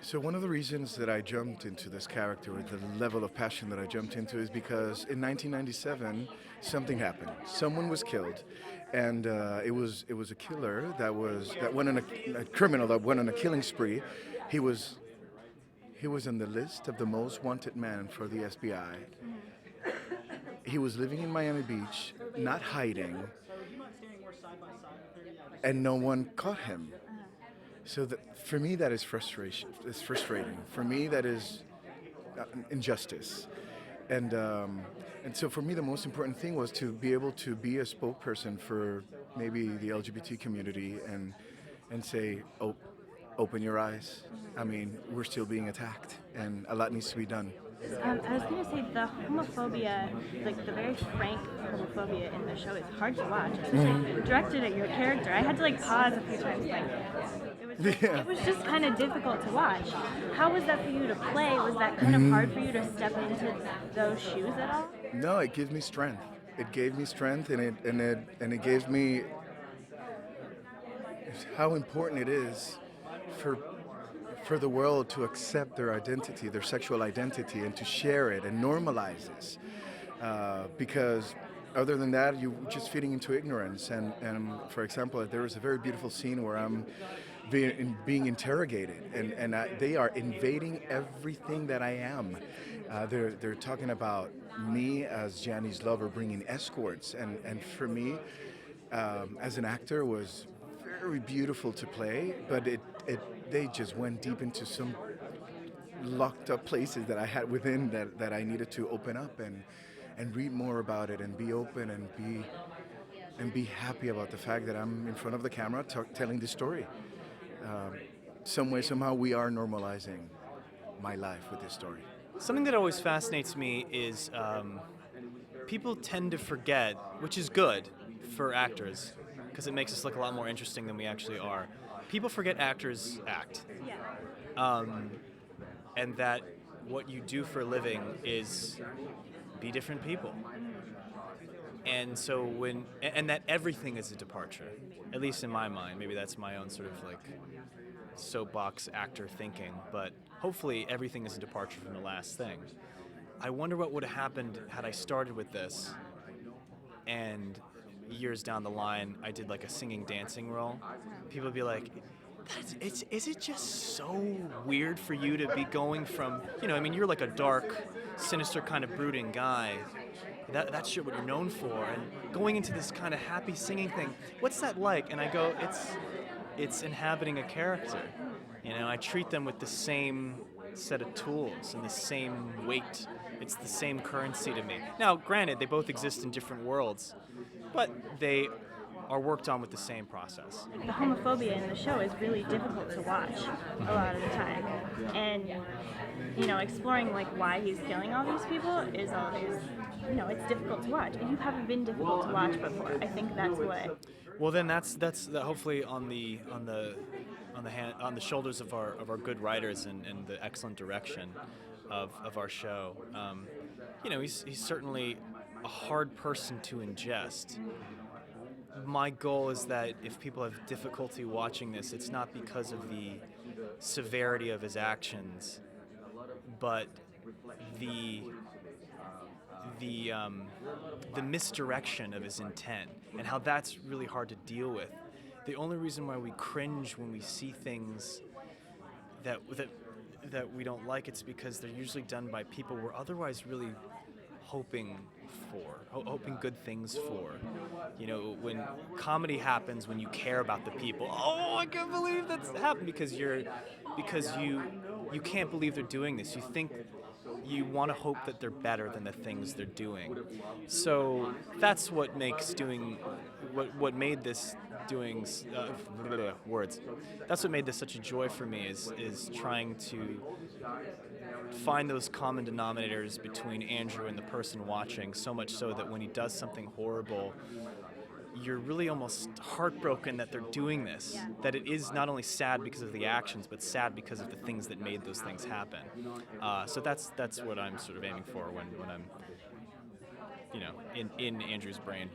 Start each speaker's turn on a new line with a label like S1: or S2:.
S1: So one of the reasons that I jumped into this character, or the level of passion that I jumped into, is because in 1997 something happened. Someone was killed, and it was a killer that went on a criminal that went on a killing spree. He was he was on the list of the most wanted man for the FBI. He was living in Miami Beach, not hiding, and no one caught him. So that, for me, that is frustration. It's frustrating. For me, that is injustice. And and so for me, the most important thing was to be able to be a spokesperson for maybe the LGBT community and say, oh, open your eyes. I mean, we're still being attacked, and a lot needs to be done.
S2: I was going to say the homophobia, like the very frank homophobia in the show, is hard to watch, especially directed at your character. I had to like pause a few times, like
S1: Yeah.
S2: it was just kind of difficult to watch. How was that for you to play? Was that kind of hard for you to step into those shoes at all?
S1: No, it gives me strength. It gave me strength, and it gave me how important it is for for the world to accept their identity, their sexual identity, and to share it and normalize this. Because other than that, you're just feeding into ignorance. And for example, there is a very beautiful scene where I'm being interrogated, and they are invading everything that I am. They're talking about me as Gianni's lover, bringing escorts, and for me, as an actor, was very beautiful to play, but it they just went deep into some locked up places that I had within that I needed to open up and read more about it and be open and be happy about the fact that I'm in front of the camera telling this story. Um, some way, somehow, we are normalizing my life with this story.
S3: Something that always fascinates me is people tend to forget, which is good for actors, because it makes us look a lot more interesting than we actually are. People forget actors act,
S2: Yeah.
S3: um, and that what you do for a living is be different people. And so and that everything is a departure, at least in my mind. Maybe that's my own sort of like soapbox actor thinking, but hopefully everything is a departure from the last thing. I wonder what would have happened had I started with this and years down the line I did like a singing dancing role. People would be like, is it just so weird for you to be going from, I mean, you're like a dark, sinister kind of brooding guy. That's shit what you're known for, and going into this kind of happy singing thing, what's that like? And I go, it's inhabiting a character. I treat them with the same set of tools and the same weight. It's the same currency to me. Now, granted, they both exist in different worlds, but they are worked on with the same process.
S2: The homophobia in the show is really difficult to watch a lot of the time, and exploring like why he's killing all these people is always, it's difficult to watch. And you haven't been difficult to watch before. I think that's what.
S3: Well, then that's hopefully on the shoulders of our good writers and the excellent direction of our show. He's certainly a hard person to ingest. My goal is that if people have difficulty watching this, it's not because of the severity of his actions, but the the misdirection of his intent and how that's really hard to deal with. The only reason why we cringe when we see things that we don't like, it's because they're usually done by people we're otherwise really hoping hoping good things for. When comedy happens, when you care about the people, oh, I can't believe that's happened, because you can't believe they're doing this. You want to hope that they're better than the things they're doing. So that's what makes what made this doing words. That's what made this such a joy for me, is trying to find those common denominators between Andrew and the person watching, so much so that when he does something horrible, you're really almost heartbroken that they're doing this, that it is not only sad because of the actions, but sad because of the things that made those things happen. So that's what I'm sort of aiming for when I'm in Andrew's brain.